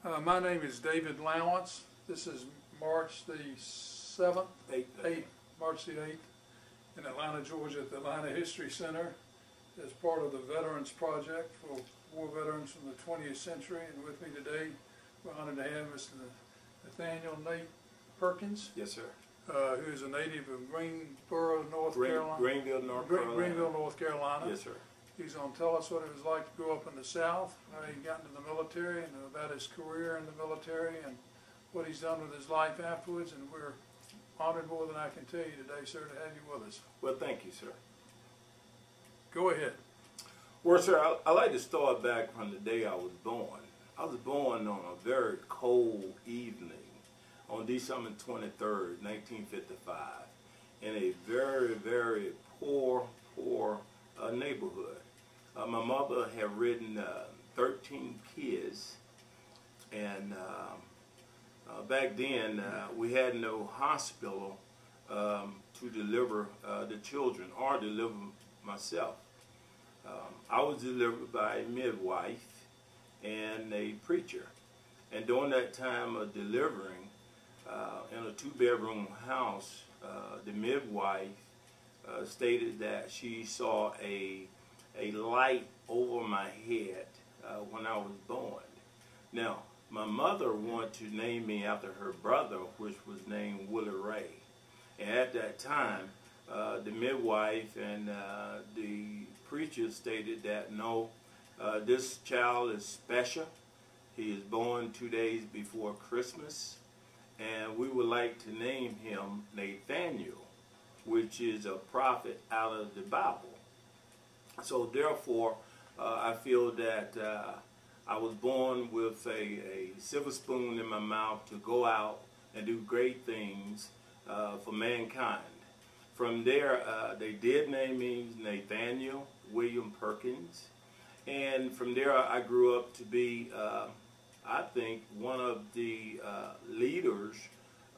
My name is David Lawrence. This is March the 7th, 8th, March the 8th in Atlanta, Georgia at the Atlanta History Center as part of the Veterans Project for war veterans from the 20th century. And with me today, we're honored to have Mr. Nathaniel Perkins. Yes, sir. Who is a native of Greenville, North Carolina. Greenville, North Carolina. Yes, sir. He's going to tell us what it was like to grow up in the South, how he got into the military, and about his career in the military, and what he's done with his life afterwards. And we're honored more than I can tell you today, sir, to have you with us. Well, thank you, sir. Go ahead. Well, sir, I like to start back from the day I was born. I was born on a very cold evening on December 23rd, 1955, in a very, very poor neighborhood. My mother had written 13 kids, and back then we had no hospital to deliver the children or deliver myself. I was delivered by a midwife and a preacher, and during that time of delivering in a two-bedroom house, the midwife stated that she saw a light over my head when I was born. Now, my mother wanted to name me after her brother, which was named Willie Ray. And at that time, the midwife and the preacher stated that no, this child is special. He is born 2 days before Christmas, and we would like to name him Nathaniel, which is a prophet out of the Bible. So therefore, I feel that I was born with a silver spoon in my mouth to go out and do great things for mankind. From there, they did name me Nathaniel William Perkins, and from there I grew up to be, I think, one of the leaders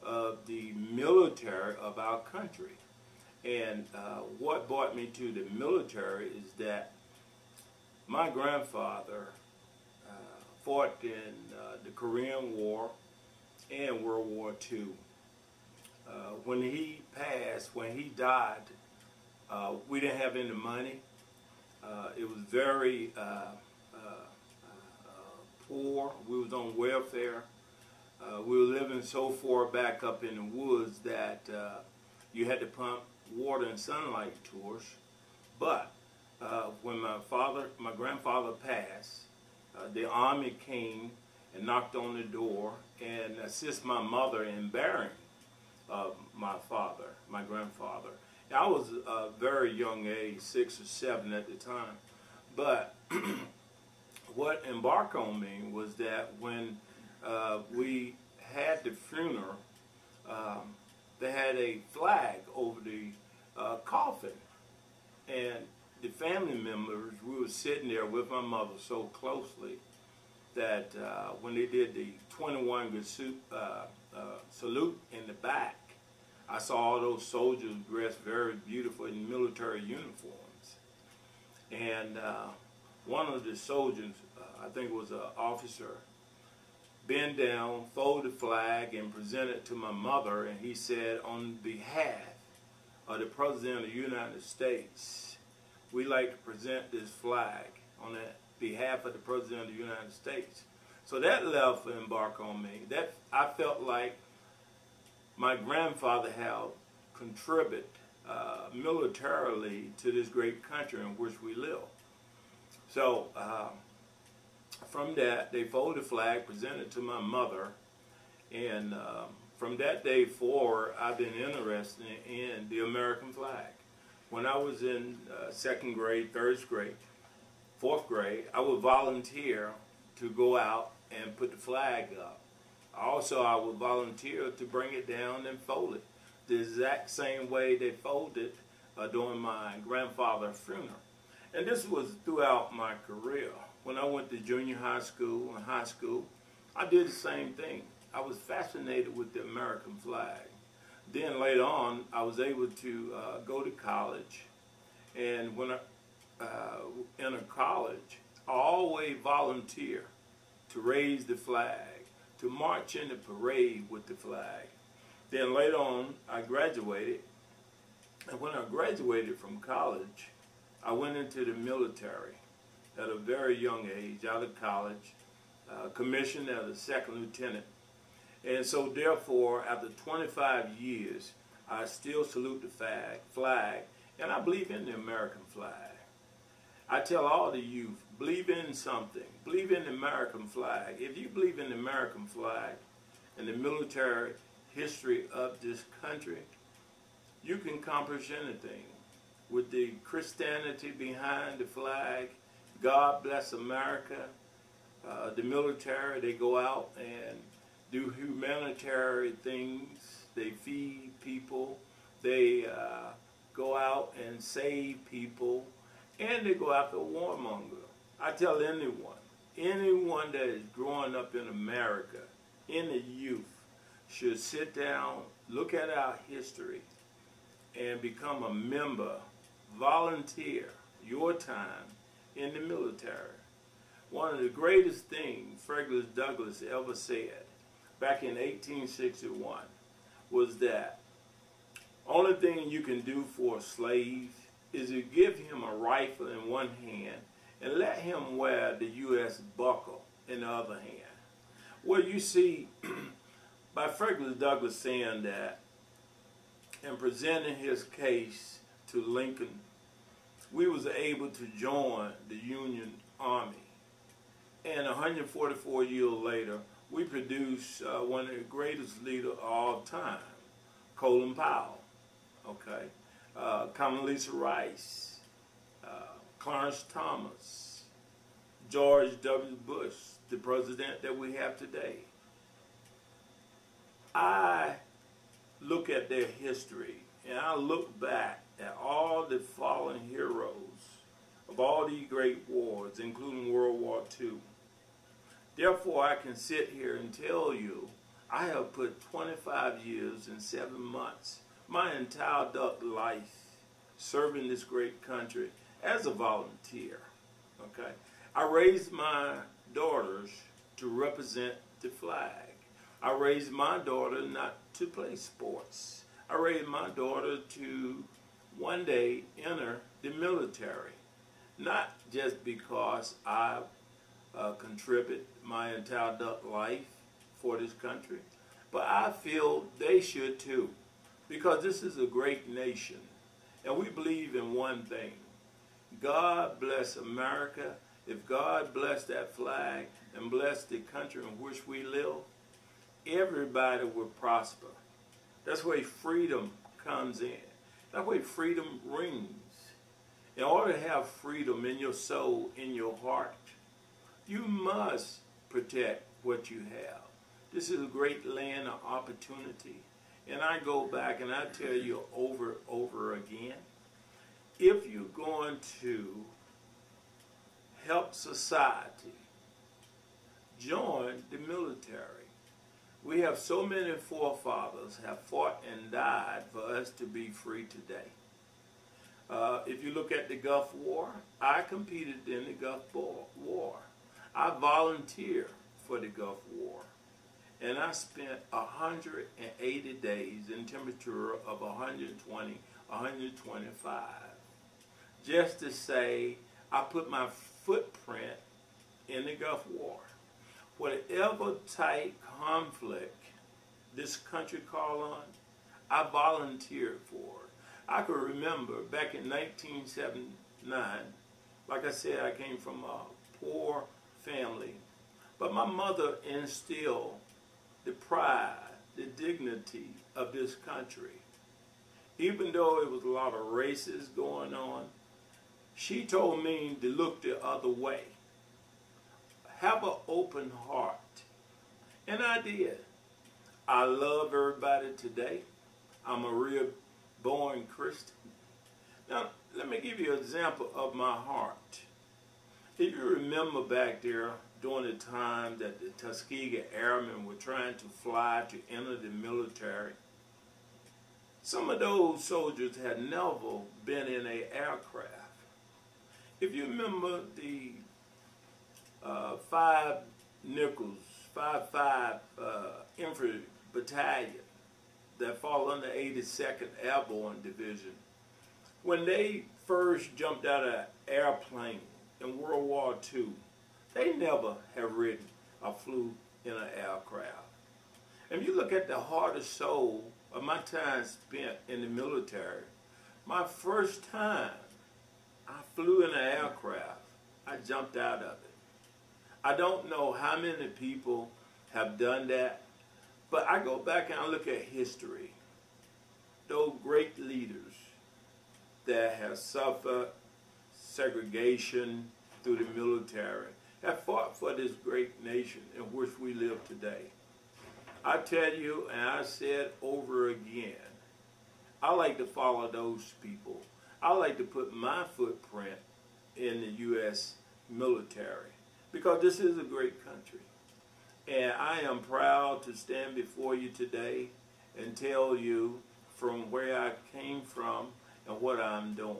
of the military of our country. And what brought me to the military is that my grandfather fought in the Korean War and World War II. When he passed, when he died, we didn't have any money. It was very poor. We was on welfare. We were living so far back up in the woods that you had to pump water and sunlight to us. But when my grandfather passed, the army came and knocked on the door and assisted my mother in burying my grandfather. I was a very young age, 6 or 7 at the time. But what embarked on me was that when we had the funeral, they had a flag over the coffin, and the family members, we were sitting there with my mother so closely that when they did the 21 good salute in the back, I saw all those soldiers dressed very beautiful in military uniforms. And one of the soldiers, I think it was an officer, bent down, folded the flag, and presented it to my mother, and he said, on behalf of the President of the United States, we'd like to present this flag on behalf of the President of the United States. So that left an embark on me. That I felt like my grandfather had contributed militarily to this great country in which we live. So from that, they folded the flag, presented it to my mother, and from that day forward, I've been interested in the American flag. When I was in 2nd grade, 3rd grade, 4th grade, I would volunteer to go out and put the flag up. Also, I would volunteer to bring it down and fold it the exact same way they folded during my grandfather's funeral. And this was throughout my career. When I went to junior high school and high school, I did the same thing. I was fascinated with the American flag. Then later on, I was able to go to college, and when I enter college, I always volunteer to raise the flag to march in the parade with the flag. Then later on, I graduated. And when I graduated from college, I went into the military at a very young age, out of college, commissioned as a second lieutenant. And so therefore, after 25 years, I still salute the flag, and I believe in the American flag. I tell all the youth, believe in something. Believe in the American flag. If you believe in the American flag and the military history of this country, you can accomplish anything. With the Christianity behind the flag, God bless America. The military, they go out and do humanitarian things. They feed people. They go out and save people. And they go after a warmonger. I tell anyone that is growing up in America, any youth, should sit down, look at our history, and become a member, volunteer your time in the military. One of the greatest things Frederick Douglass ever said back in 1861 was that only thing you can do for a slave is to give him a rifle in one hand and let him wear the U.S. buckle in the other hand. Well, you see, by Frederick Douglass saying that and presenting his case to Lincoln, we was able to join the Union Army. And 144 years later, we produced one of the greatest leaders of all time, Colin Powell, okay? Condoleezza Rice, Clarence Thomas, George W. Bush, the president that we have today. I look at their history and I look back at all the fallen heroes of all these great wars, including World War II. Therefore, I can sit here and tell you I have put 25 years and 7 months, my entire adult life, serving this great country as a volunteer. Okay, I raised my daughters to represent the flag. I raised my daughter not to play sports. I raised my daughter to one day enter the military, not just because I contribute my entire adult life for this country, but I feel they should too, because this is a great nation, and we believe in one thing. God bless America. If God bless that flag and bless the country in which we live, everybody will prosper. That's where freedom comes in. That's where freedom rings. In order to have freedom in your soul, in your heart, you must protect what you have. This is a great land of opportunity. And I go back and I tell you over and over again, if you're going to help society, join the military. We have so many forefathers have fought and died for us to be free today. If you look at the Gulf War, I competed in the Gulf War. I volunteered for the Gulf War. And I spent 180 days in temperature of 120, 125. Just to say, I put my footprint in the Gulf War. Whatever type conflict this country called on, I volunteered for it. I could remember back in 1979, like I said, I came from a poor family, but my mother instilled the pride, the dignity of this country. Even though it was a lot of races going on, she told me to look the other way. Have an open heart. And I did. I love everybody today. I'm a real born Christian. Now, let me give you an example of my heart. If you remember back there during the time that the Tuskegee Airmen were trying to fly to enter the military, some of those soldiers had never been in an aircraft. If you remember the 5 nickels, 5 Infantry Battalion that fall under 82nd Airborne Division, when they first jumped out of an airplane in World War II, they never have ridden or flew in an aircraft. And you look at the heart and soul of my time spent in the military, my first time I flew in an aircraft, I jumped out of it. I don't know how many people have done that, but I go back and I look at history. Those great leaders that have suffered segregation through the military have fought for this great nation in which we live today. I tell you, and I said over again, I like to follow those people. I like to put my footprint in the U.S. military because this is a great country. And I am proud to stand before you today and tell you from where I came from and what I'm doing.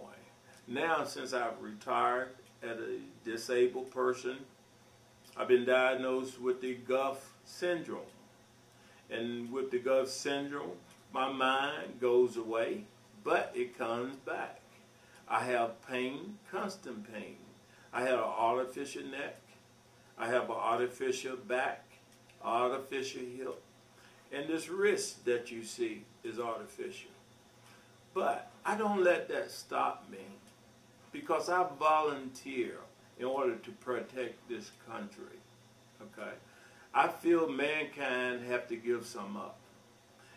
Now, since I've retired as a disabled person, I've been diagnosed with the Gulf syndrome. And with the Gulf syndrome, my mind goes away, but it comes back. I have pain, constant pain. I have an artificial neck. I have an artificial back, artificial hip. And this wrist that you see is artificial. But I don't let that stop me because I volunteer in order to protect this country. Okay? I feel mankind have to give some up.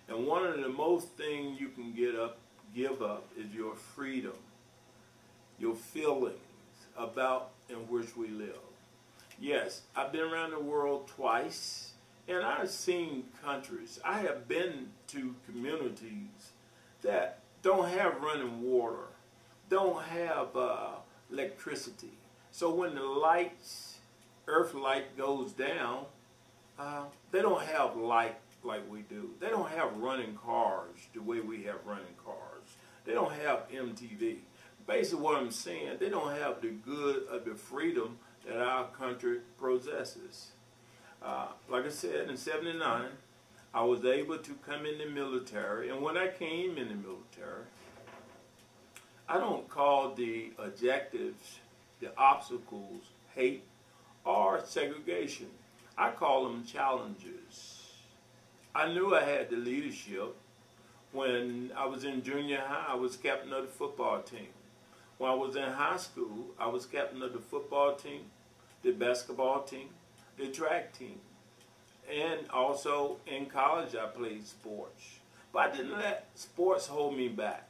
And one of the most things you can give up is your freedom, your feelings about in which we live. Yes, I've been around the world twice, and I've seen countries. I have been to communities that don't have running water, don't have electricity. So when the lights, earth light goes down, they don't have light like we do. They don't have running cars the way we have running cars. They don't have MTV. Basically what I'm saying, they don't have the good of the freedom that our country possesses. Like I said, in '79, I was able to come in the military, and when I came in the military, I don't call the objectives, the obstacles, hate or segregation. I call them challenges. I knew I had the leadership. When I was in junior high, I was captain of the football team. When I was in high school, I was captain of the football team, the basketball team, the track team. And also in college, I played sports. But I didn't let sports hold me back.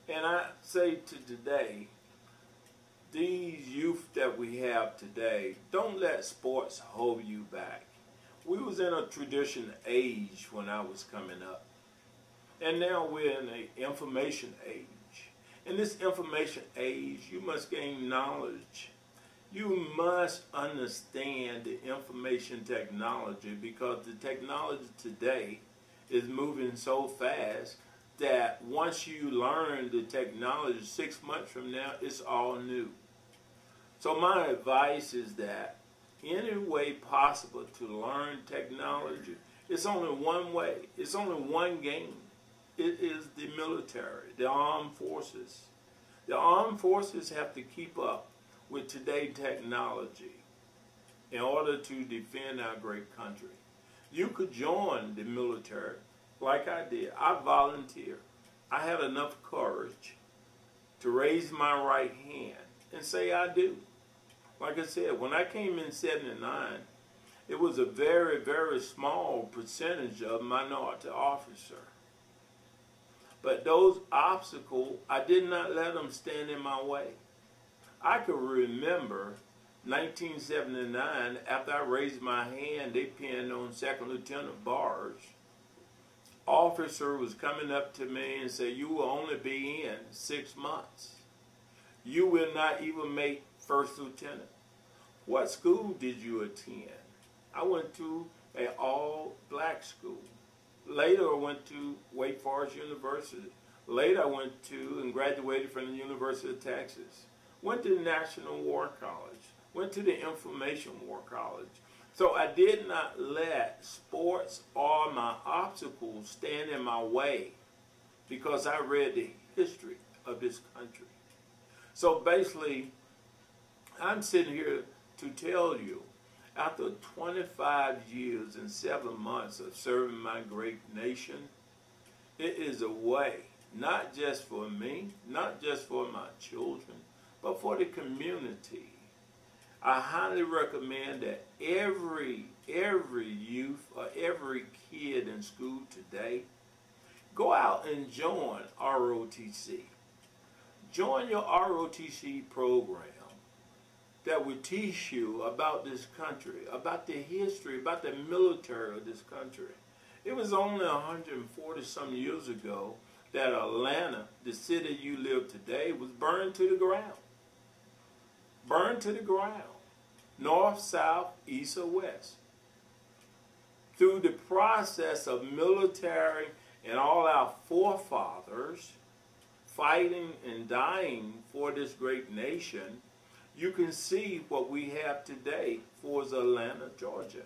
And I say to today, these youth that we have today, don't let sports hold you back. We was in a tradition age when I was coming up. And now we're in an information age. In this information age, you must gain knowledge. You must understand the information technology because the technology today is moving so fast that once you learn the technology 6 months from now, it's all new. So my advice is that any way possible to learn technology, it's only one way. It's only one game. It is the military, the armed forces. The armed forces have to keep up with today's technology in order to defend our great country. You could join the military like I did. I volunteered. I had enough courage to raise my right hand and say I do. Like I said, when I came in '79, it was a very, very small percentage of minority officers. But those obstacles, I did not let them stand in my way. I could remember 1979, after I raised my hand, they pinned on second lieutenant bars. Officer was coming up to me and said, "You will only be in 6 months. You will not even make first lieutenant. What school did you attend?" I went to an all-black school. Later, I went to Wake Forest University. Later, I went to and graduated from the University of Texas. Went to the National War College. Went to the Information War College. So I did not let sports or my obstacles stand in my way because I read the history of this country. So basically, I'm sitting here to tell you, after 25 years and 7 months of serving my great nation, it is a way, not just for me, not just for my children, but for the community. I highly recommend that every youth or every kid in school today go out and join ROTC. Join your ROTC program that will teach you about this country, about the history, about the military of this country. It was only 140 some years ago that Atlanta, the city you live today, was burned to the ground. Burned to the ground. North, south, east, or west. Through the process of military and all our forefathers fighting and dying for this great nation, you can see what we have today for Atlanta, Georgia.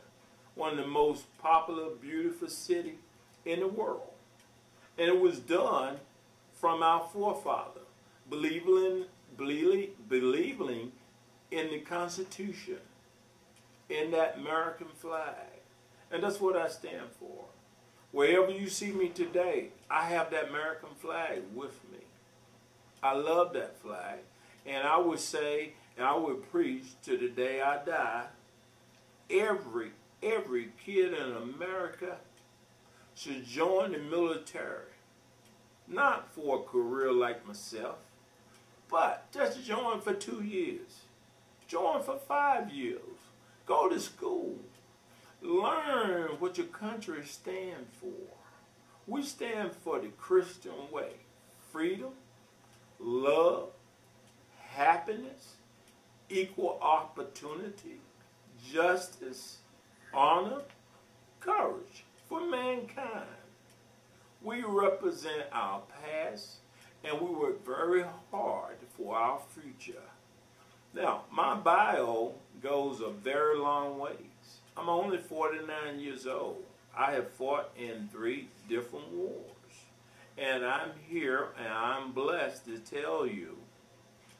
One of the most popular, beautiful cities in the world. And it was done from our forefather, believing in the Constitution, in that American flag. And that's what I stand for. Wherever you see me today, I have that American flag with me. I love that flag. And I would say, and I would preach to the day I die, every kid in America should join the military. Not for a career like myself, but just join for 2 years. Join for 5 years. Go to school. Learn what your country stands for. We stand for the Christian way. Freedom, love, happiness, equal opportunity, justice, honor, courage for mankind. We represent our past and we work very hard for our future. Now, my bio goes a very long ways. I'm only 49 years old. I have fought in 3 different wars. And I'm here and I'm blessed to tell you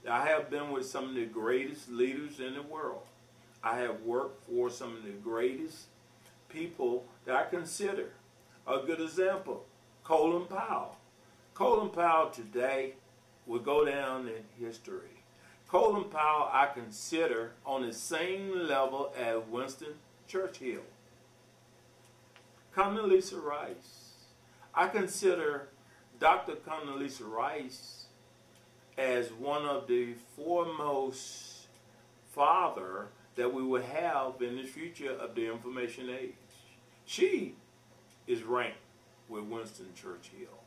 that I have been with some of the greatest leaders in the world. I have worked for some of the greatest people that I consider a good example. Colin Powell. Colin Powell today will go down in history. Colin Powell I consider on the same level as Winston Churchill. Condoleezza Rice. I consider Dr. Condoleezza Rice as one of the foremost father that we will have in the future of the information age. She is ranked with Winston Churchill.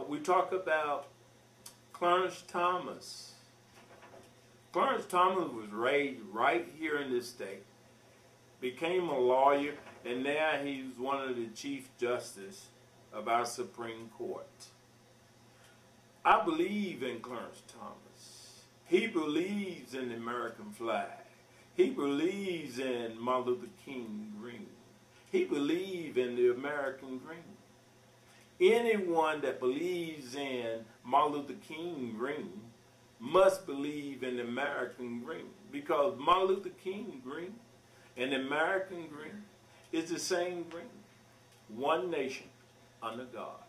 We talk about Clarence Thomas. Clarence Thomas was raised right here in this state, became a lawyer, and now he's one of the Chief Justice of our Supreme Court. I believe in Clarence Thomas. He believes in the American flag. He believes in Martin Luther King Green. He believes in the American dream. Anyone that believes in Martin Luther King Green must believe in the American dream, because Martin Luther King Green and the American dream is the same dream. One nation under God.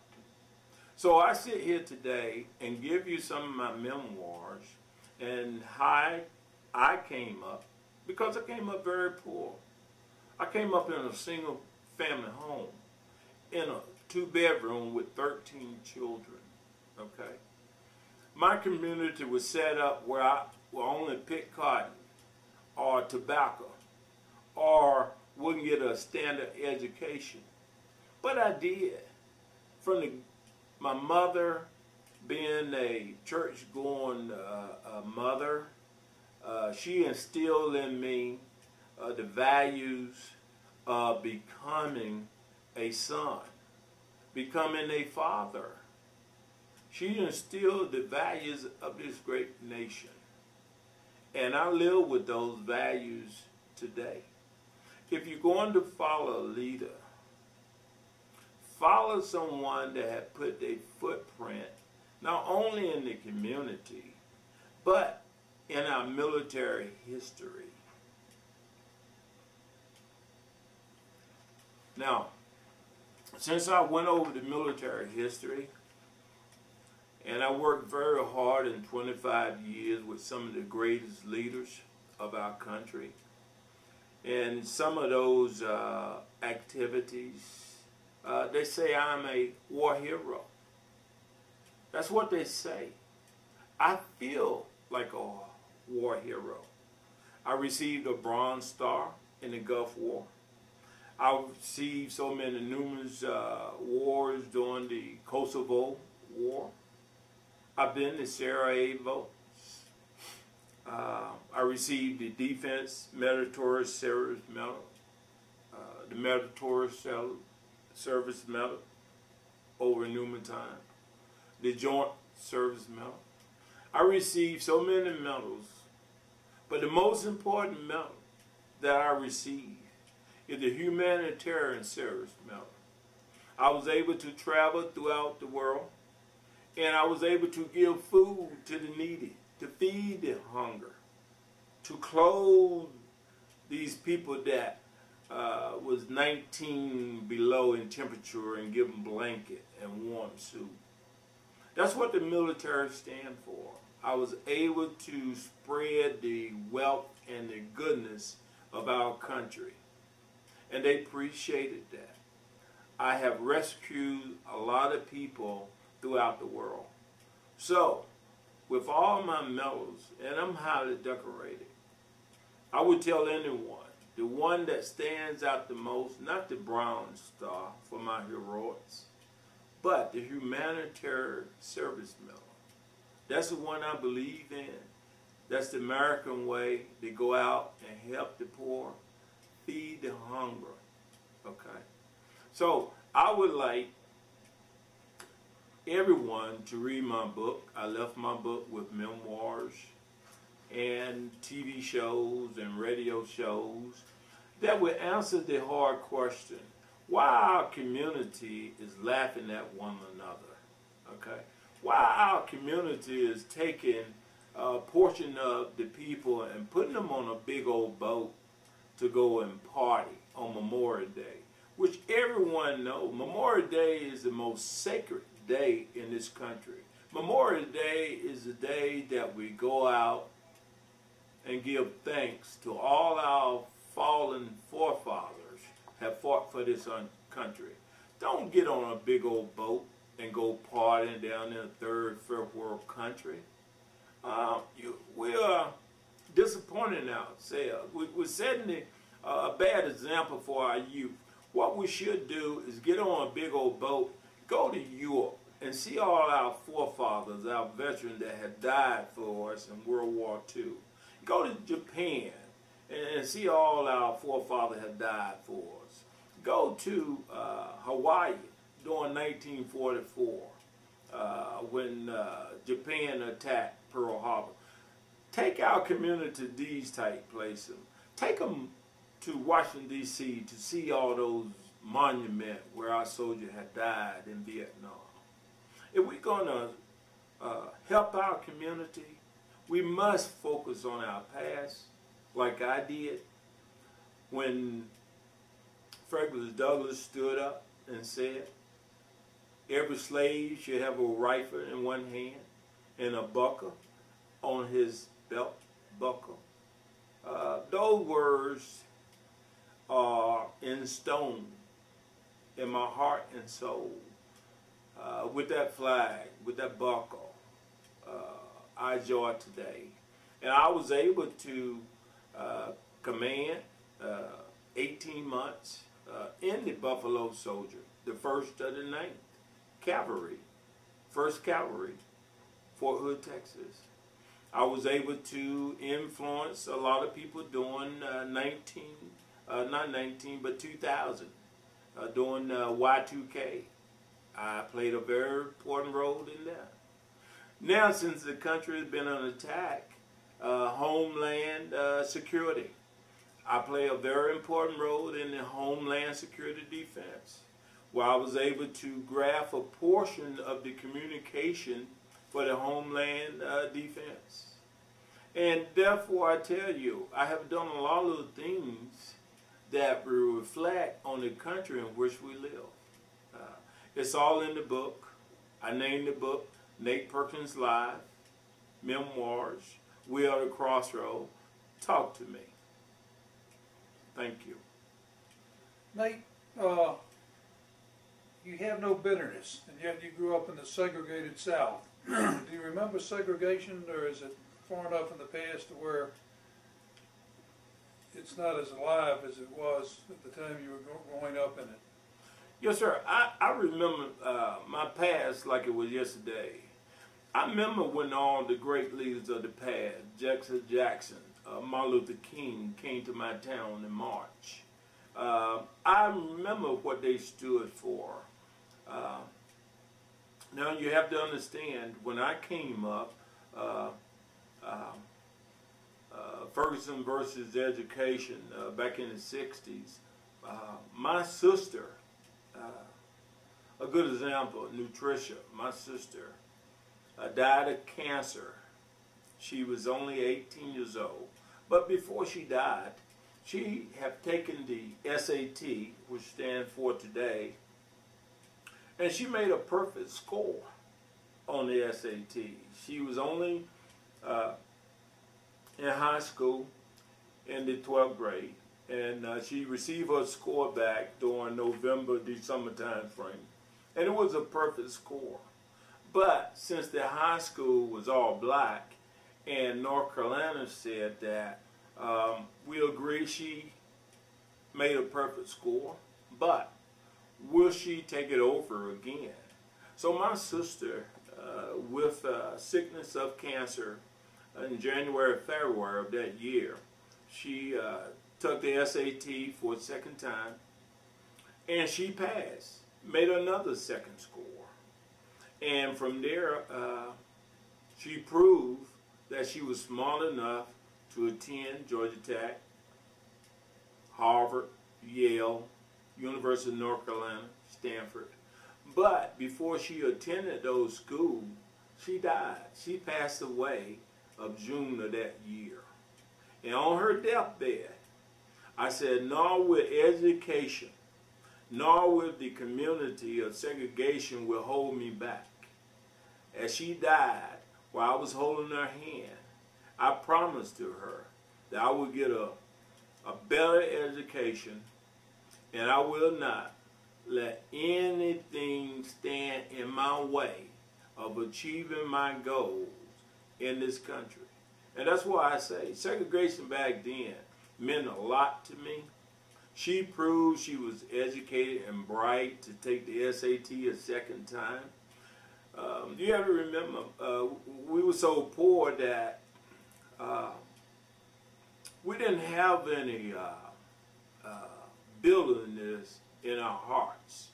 So I sit here today and give you some of my memoirs and how I came up, because I came up very poor. I came up in a single family home in a 2-bedroom with 13 children, okay? My community was set up where I would only pick cotton or tobacco or wouldn't get a standard education. But I did. My mother being a church-going mother, she instilled in me the values of becoming a son, becoming a father. She instilled the values of this great nation. And I live with those values today. if you're going to follow a leader, follow someone that had put their footprint not only in the community, but in our military history. Now, since I went over the military history, and I worked very hard in 25 years with some of the greatest leaders of our country, and some of those activities, they say I'm a war hero. That's what they say. I feel like a war hero. I received a Bronze Star in the Gulf War. I received so many numerous wars during the Kosovo War. I've been to Sarajevo. I received the Defense Meritorious Service Medal, the Meritorious Service Medal over numerous times, the Joint Service Medal. I received so many medals, but the most important medal that I received is the Humanitarian Service Medal. I was able to travel throughout the world, and I was able to give food to the needy, to feed the hunger, to clothe these people that was 19 below in temperature and give them blanket and warm soup. That's what the military stand for. I was able to spread the wealth and the goodness of our country, and they appreciated that. I have rescued a lot of people throughout the world. So, with all my medals, and I'm highly decorated, I would tell anyone, the one that stands out the most, not the Bronze Star for my heroics, but the Humanitarian Service Medal. That's the one I believe in. That's the American way to go out and help the poor, feed the hungry. Okay? So, I would like everyone to read my book. I left my book with memoirs and TV shows and radio shows that would answer the hard question, why our community is laughing at one another, okay? Why our community is taking a portion of the people and putting them on a big old boat to go and party on Memorial Day, which everyone knows Memorial Day is the most sacred day in this country. Memorial Day is the day that we go out and give thanks to all our fallen forefathers have fought for this country. Don't get on a big old boat and go partying down in a third, fifth world country. We are disappointing ourselves. We're setting a bad example for our youth. What we should do is get on a big old boat, go to Europe, and see all our forefathers, our veterans that have died for us in World War II. Go to Japan and see all our forefathers have died for us. Go to Hawaii during 1944 when Japan attacked Pearl Harbor. Take our community to these type places. Take them to Washington, D.C. to see all those monuments where our soldiers had died in Vietnam. If we're going to help our community, we must focus on our past, like I did when Frederick Douglass stood up and said, every slave should have a rifle in one hand and a buckle on his belt buckle. Those words are in stone in my heart and soul. With that flag, with that buckle, I joy today. And I was able to command 18 months in the Buffalo Soldier, the 1st of the 9th Cavalry, 1st Cavalry, Fort Hood, Texas. I was able to influence a lot of people during 2000, during Y2K. I played a very important role in that. Now, since the country has been on attack, Homeland Security, I play a very important role in the Homeland Security Defense, where I was able to graft a portion of the communication for the Homeland Defense. And therefore, I tell you, I have done a lot of things that will reflect on the country in which we live. It's all in the book. I named the book Nate Perkins Live, Memoirs, We Are the Crossroad. Talk to me. Thank you. Nate, you have no bitterness, and yet you grew up in the segregated South. Do you remember segregation, or is it far enough in the past to where it's not as alive as it was at the time you were growing up in it? Yes, sir. I remember my past like it was yesterday. I remember when all the great leaders of the past, Jackson, Martin Luther King, came to my town in March. I remember what they stood for. Now you have to understand, when I came up, Ferguson versus education back in the 60s, my sister, a good example, Nutritia, my sister, died of cancer. She was only 18 years old. But before she died, she had taken the SAT, which stands for today, and she made a perfect score on the SAT. She was only in high school in the 12th grade, and she received her score back during November, December time frame, and it was a perfect score. But since the high school was all black, and North Carolina said that we agree she made a perfect score, but will she take it over again? So my sister, with sickness of cancer in January, February of that year, she took the SAT for a second time, and she passed, made another second score. And from there, she proved that she was smart enough to attend Georgia Tech, Harvard, Yale, University of North Carolina, Stanford. But before she attended those schools, she died. She passed away of June of that year. And on her deathbed, I said, nor will education, nor will the community of segregation will hold me back. As she died, while I was holding her hand, I promised to her that I would get a better education, and I will not let anything stand in my way of achieving my goals in this country. And that's why I say segregation back then meant a lot to me. She proved she was educated and bright to take the SAT a second time. You have to remember, we were so poor that we didn't have any buildingness in our hearts.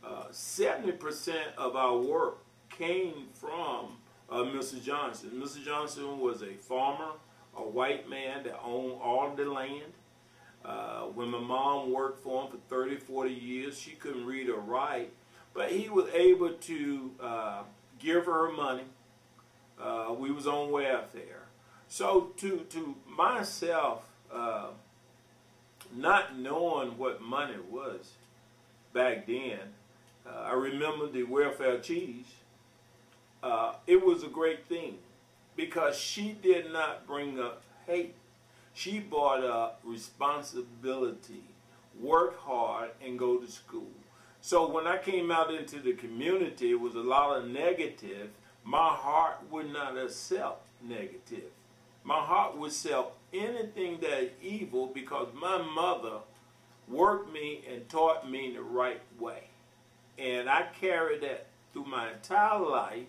70% of our work came from Mr. Johnson. Mr. Johnson was a farmer, a white man that owned all the land. When my mom worked for him for 30, 40 years, she couldn't read or write, but he was able to give her money. We was on welfare. So to myself, not knowing what money was back then, I remember the welfare cheese. It was a great thing because she did not bring up hate. She brought up responsibility, work hard, and go to school. So when I came out into the community, it was a lot of negative. My heart would not accept negative. My heart would accept anything that is evil because my mother worked me and taught me the right way. And I carried that through my entire life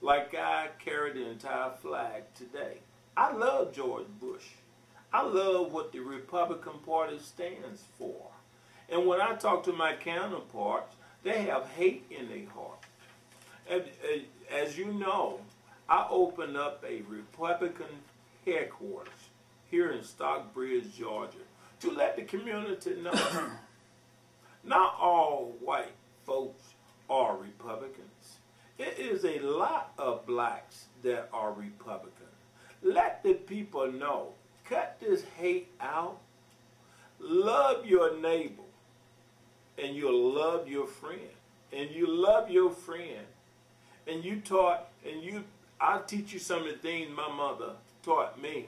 like I carry the entire flag today. I love George Bush. I love what the Republican Party stands for. And when I talk to my counterparts, they have hate in their heart. And as you know, I opened up a Republican headquarters here in Stockbridge, Georgia, to let the community know. Not all white folks are Republicans. It is a lot of blacks that are Republicans. Let the people know. Cut this hate out. Love your neighbor. And you'll love your friend. And you love your friend. And you taught, I'll teach you some of the things my mother taught me.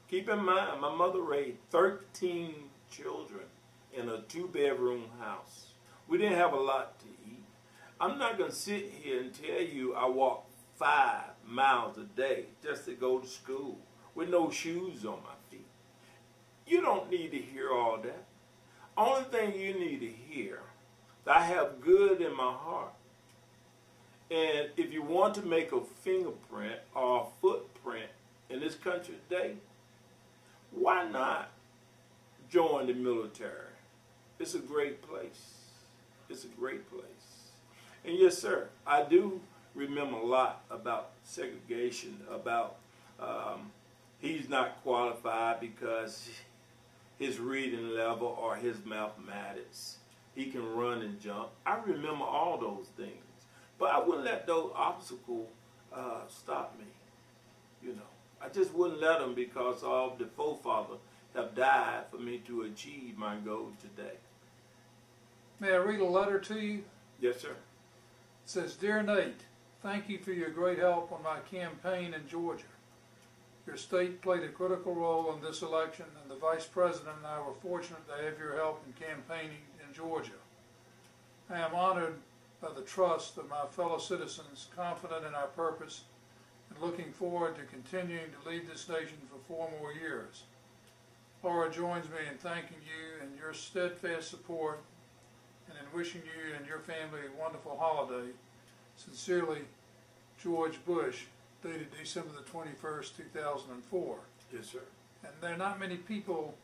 Keep in mind, my mother raised 13 children in a 2-bedroom house. We didn't have a lot to eat. I'm not going to sit here and tell you I walk 5 miles a day just to go to school with no shoes on my feet. You don't need to hear all that. Only thing you need to hear, that I have good in my heart. And if you want to make a fingerprint or a footprint in this country today, why not join the military? It's a great place. It's a great place. And yes, sir, I do remember a lot about segregation, about he's not qualified because his reading level or his mathematics. He can run and jump. I remember all those things. But I wouldn't let those obstacles stop me. You know, I just wouldn't let them because all the forefathers have died for me to achieve my goal today. May I read a letter to you? Yes, sir. It says, Dear Nate, thank you for your great help on my campaign in Georgia. Your state played a critical role in this election, and the Vice President and I were fortunate to have your help in campaigning in Georgia. I am honored by the trust of my fellow citizens, confident in our purpose, and looking forward to continuing to lead this nation for 4 more years. Laura joins me in thanking you and your steadfast support, and in wishing you and your family a wonderful holiday. Sincerely, George Bush, dated December the 21st, 2004. Yes, sir. And there are not many people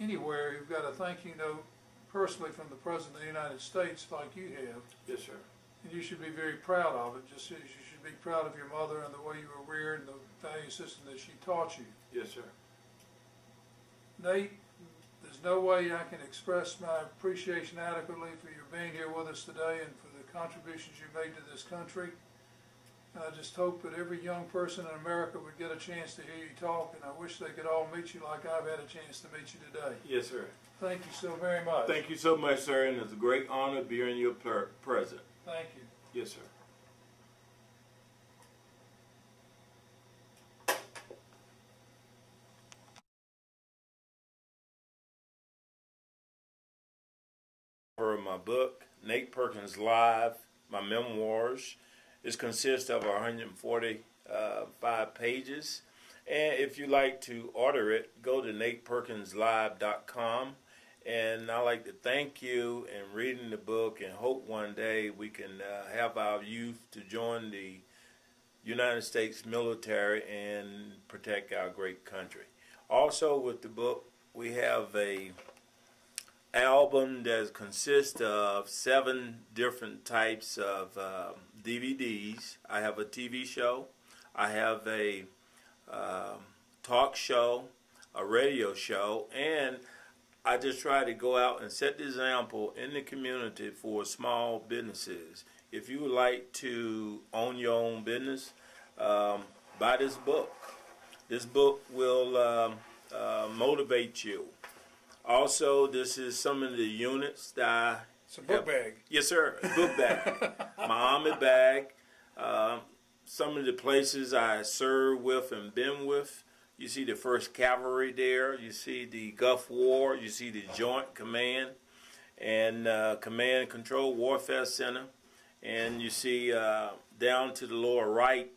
anywhere who've got a thank you note personally from the President of the United States like you have. Yes, sir. And you should be very proud of it, just as you should be proud of your mother and the way you were reared and the value system that she taught you. Yes, sir. Nate, there's no way I can express my appreciation adequately for your being here with us today and for the contributions you made to this country. And I just hope that every young person in America would get a chance to hear you talk, and I wish they could all meet you like I've had a chance to meet you today. Yes, sir. Thank you so very much. Thank you so much, sir, and it's a great honor being your present. Thank you. Yes, sir. For my book, Nate Perkins Live, my memoirs. It consists of 145 pages. And if you like to order it, go to nateperkinslive.com. And I'd like to thank you in reading the book and hope one day we can have our youth to join the United States military and protect our great country. Also with the book, we have a album that consists of 7 different types of DVDs. I have a TV show, I have a talk show, a radio show, and I just try to go out and set the example in the community for small businesses. If you would like to own your own business, buy this book. This book will motivate you. Also, this is some of the units that I It's a book bag. Yes, sir. A book bag. My army bag. Some of the places I served with and been with. You see the 1st Cavalry there. You see the Gulf War. You see the Joint Command and Command and Control Warfare Center. And you see down to the lower right